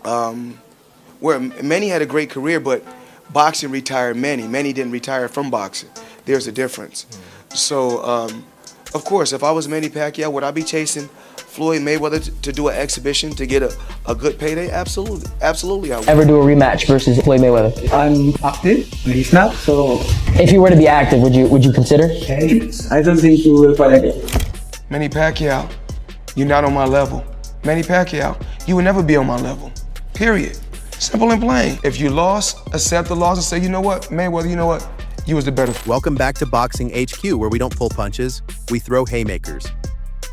where Manny had a great career, but boxing retired Manny. Manny didn't retire from boxing. There's a difference. So, of course, if I was Manny Pacquiao, would I be chasing Floyd Mayweather to do an exhibition to get a good payday? Absolutely. Absolutely, I would. Ever do a rematch versus Floyd Mayweather? I'm active, but he's not, so... If you were to be active, would you consider? I don't think we will fight again. Manny Pacquiao, you're not on my level. Manny Pacquiao, you will never be on my level. Period. Simple and plain. If you lost, accept the loss and say, you know what, Mayweather, you know what? You was the better. Welcome back to Boxing HQ, where we don't pull punches, we throw haymakers.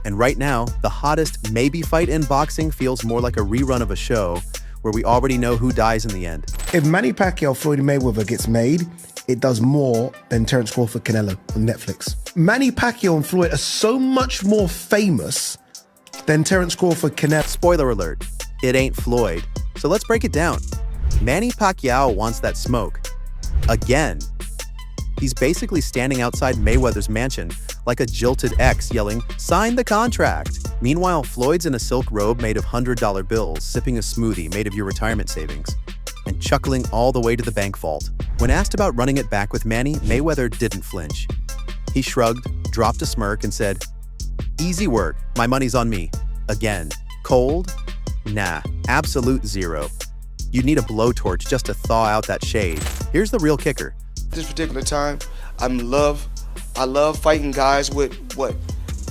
And right now, the hottest maybe fight in boxing feels more like a rerun of a show where we already know who dies in the end. If Manny Pacquiao Floyd Mayweather gets made, it does more than Terence Crawford Canelo on Netflix. Manny Pacquiao and Floyd are so much more famous than Terence Crawford Canelo. Spoiler alert, it ain't Floyd. So let's break it down. Manny Pacquiao wants that smoke. Again. He's basically standing outside Mayweather's mansion like a jilted ex yelling, "Sign the contract!" Meanwhile, Floyd's in a silk robe made of $100 bills, sipping a smoothie made of your retirement savings, and chuckling all the way to the bank vault. When asked about running it back with Manny, Mayweather didn't flinch. He shrugged, dropped a smirk, and said, "Easy work, my money's on me." Again. Cold? Nah, absolute zero. You'd need a blowtorch just to thaw out that shade. Here's the real kicker. This particular time, I love fighting guys with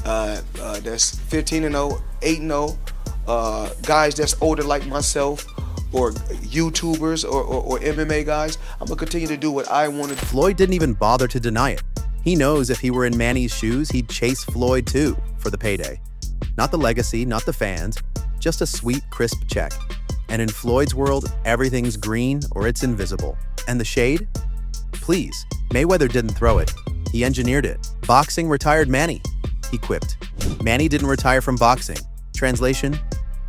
that's 15-0, 8-0, guys that's older like myself, or YouTubers or MMA guys. I'm gonna continue to do what I want to do. Floyd didn't even bother to deny it. He knows if he were in Manny's shoes, he'd chase Floyd too for the payday. Not the legacy, not the fans, just a sweet, crisp check. And in Floyd's world, everything's green or it's invisible. And the shade? Please, Mayweather didn't throw it. He engineered it. Boxing retired Manny, he quipped. Manny didn't retire from boxing. Translation,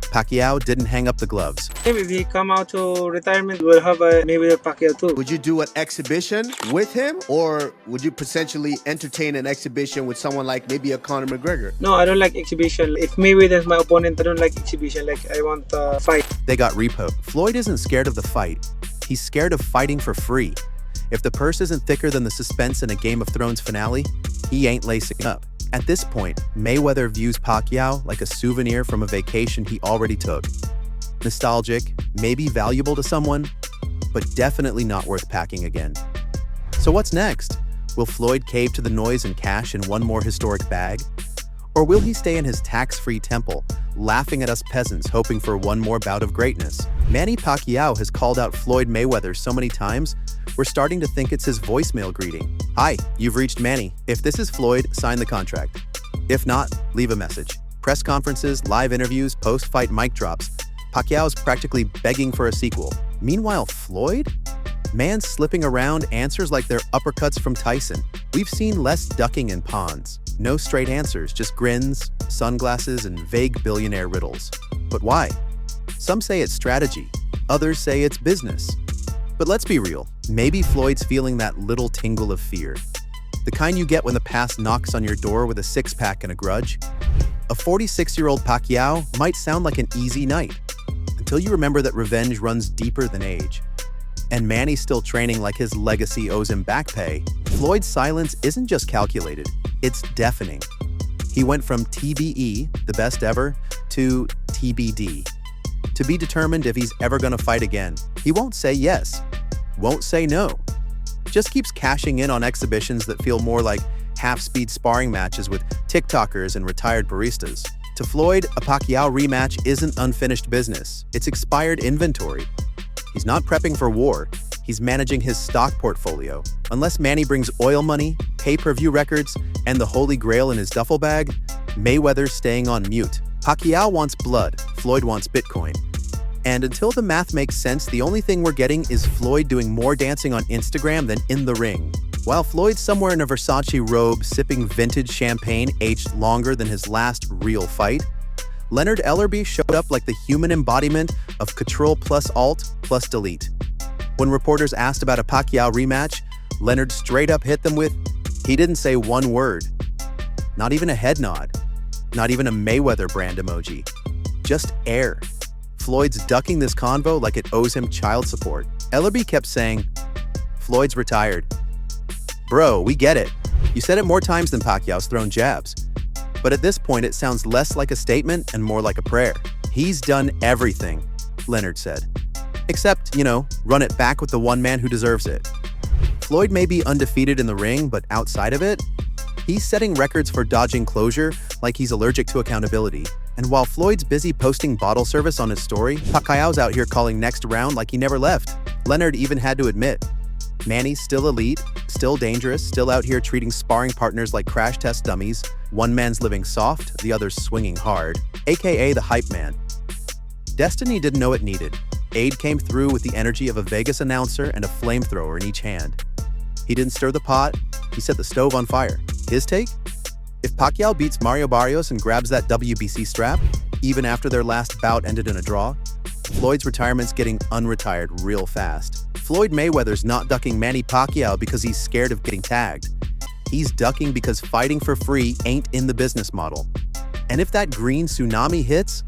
Pacquiao didn't hang up the gloves. If he come out to retirement, we'll have a Mayweather Pacquiao too. Would you do an exhibition with him, or would you potentially entertain an exhibition with someone like maybe a Conor McGregor? No, I don't like exhibition. If Mayweather is my opponent, I don't like exhibition. Like, I want a fight. They got repoed. Floyd isn't scared of the fight. He's scared of fighting for free. If the purse isn't thicker than the suspense in a Game of Thrones finale, he ain't lacing up. At this point, Mayweather views Pacquiao like a souvenir from a vacation he already took. Nostalgic, maybe valuable to someone, but definitely not worth packing again. So what's next? Will Floyd cave to the noise and cash in one more historic bag? Or will he stay in his tax-free temple, laughing at us peasants hoping for one more bout of greatness? Manny Pacquiao has called out Floyd Mayweather so many times, we're starting to think it's his voicemail greeting. "Hi, you've reached Manny. If this is Floyd, sign the contract. If not, leave a message." Press conferences, live interviews, post-fight mic drops. Pacquiao's practically begging for a sequel. Meanwhile, Floyd? Man slipping around answers like they're uppercuts from Tyson. We've seen less ducking in ponds. No straight answers, just grins, sunglasses, and vague billionaire riddles. But why? Some say it's strategy. Others say it's business. But let's be real. Maybe Floyd's feeling that little tingle of fear. The kind you get when the past knocks on your door with a six-pack and a grudge. A 46-year-old Pacquiao might sound like an easy night, until you remember that revenge runs deeper than age. And Manny's still training like his legacy owes him back pay. Floyd's silence isn't just calculated, it's deafening. He went from TBE, the best ever, to TBD. To be determined if he's ever gonna fight again. He won't say yes, won't say no. Just keeps cashing in on exhibitions that feel more like half-speed sparring matches with TikTokers and retired baristas. To Floyd, a Pacquiao rematch isn't unfinished business, it's expired inventory. He's not prepping for war, he's managing his stock portfolio. Unless Manny brings oil money, pay-per-view records, and the holy grail in his duffel bag, Mayweather's staying on mute. Pacquiao wants blood, Floyd wants Bitcoin. And until the math makes sense, the only thing we're getting is Floyd doing more dancing on Instagram than in the ring. While Floyd's somewhere in a Versace robe sipping vintage champagne aged longer than his last real fight, Leonard Ellerbe showed up like the human embodiment of Control plus Alt plus Delete. When reporters asked about a Pacquiao rematch, Leonard straight up hit them with, he didn't say one word. Not even a head nod. Not even a Mayweather brand emoji. Just air. Floyd's ducking this convo like it owes him child support. Ellerby kept saying, Floyd's retired. Bro, we get it. You said it more times than Pacquiao's thrown jabs. But at this point, it sounds less like a statement and more like a prayer. He's done everything, Leonard said. Except, run it back with the one man who deserves it. Floyd may be undefeated in the ring, but outside of it, he's setting records for dodging closure like he's allergic to accountability. And while Floyd's busy posting bottle service on his story, Pacquiao's out here calling next round like he never left. Leonard even had to admit, Manny's still elite, still dangerous, still out here treating sparring partners like crash test dummies. One man's living soft, the other's swinging hard, aka the hype man. Destiny didn't know it needed. Aid came through with the energy of a Vegas announcer and a flamethrower in each hand. He didn't stir the pot, he set the stove on fire. His take? If Pacquiao beats Mario Barrios and grabs that WBC strap, even after their last bout ended in a draw, Floyd's retirement's getting unretired real fast. Floyd Mayweather's not ducking Manny Pacquiao because he's scared of getting tagged. He's ducking because fighting for free ain't in the business model. And if that green tsunami hits,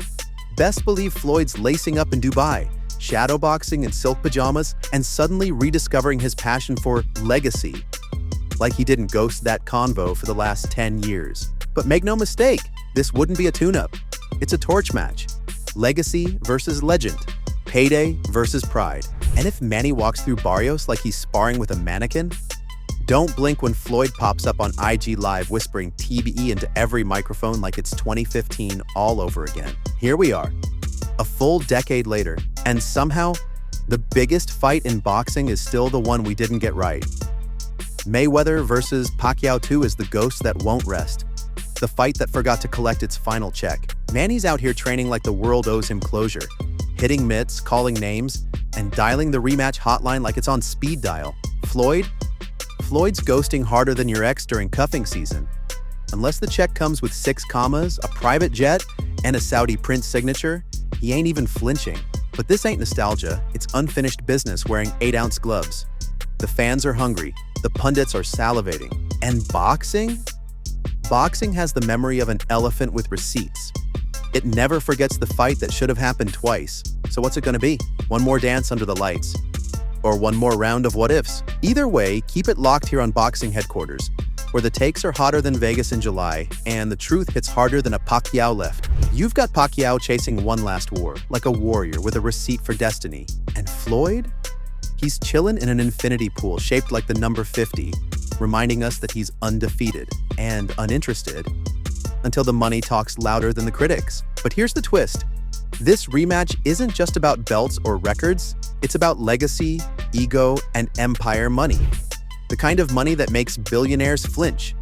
best believe Floyd's lacing up in Dubai, shadowboxing in silk pajamas, and suddenly rediscovering his passion for legacy. Like he didn't ghost that convo for the last 10 years. But make no mistake, this wouldn't be a tune-up. It's a torch match. Legacy versus legend. Payday versus pride. And if Manny walks through Barrios like he's sparring with a mannequin, don't blink when Floyd pops up on IG Live whispering TBE into every microphone like it's 2015 all over again. Here we are, a full decade later, and somehow, the biggest fight in boxing is still the one we didn't get right. Mayweather versus Pacquiao 2 is the ghost that won't rest. The fight that forgot to collect its final check. Manny's out here training like the world owes him closure, hitting mitts, calling names, and dialing the rematch hotline like it's on speed dial. Floyd's ghosting harder than your ex during cuffing season. Unless the check comes with 6 commas, a private jet, and a Saudi prince signature, he ain't even flinching. But this ain't nostalgia, it's unfinished business wearing 8-ounce gloves. The fans are hungry, the pundits are salivating. And boxing? Boxing has the memory of an elephant with receipts. It never forgets the fight that should have happened twice. So what's it gonna be? One more dance under the lights? Or one more round of what-ifs? Either way, keep it locked here on Boxing Headquarters, where the takes are hotter than Vegas in July, and the truth hits harder than a Pacquiao left. You've got Pacquiao chasing one last war, like a warrior with a receipt for destiny. And Floyd? He's chilling in an infinity pool shaped like the number 50, reminding us that he's undefeated and uninterested until the money talks louder than the critics. But here's the twist. This rematch isn't just about belts or records, it's about legacy, ego, and empire money. The kind of money that makes billionaires flinch.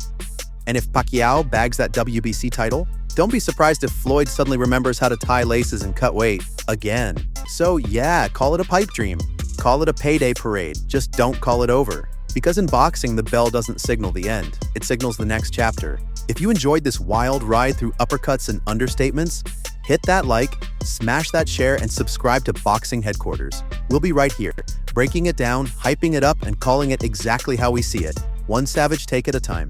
And if Pacquiao bags that WBC title, don't be surprised if Floyd suddenly remembers how to tie laces and cut weight again. So yeah, call it a pipe dream. Call it a payday parade. Just don't call it over. Because in boxing, the bell doesn't signal the end. It signals the next chapter. If you enjoyed this wild ride through uppercuts and understatements, hit that like, smash that share, and subscribe to Boxing Headquarters. We'll be right here, breaking it down, hyping it up, and calling it exactly how we see it. One savage take at a time.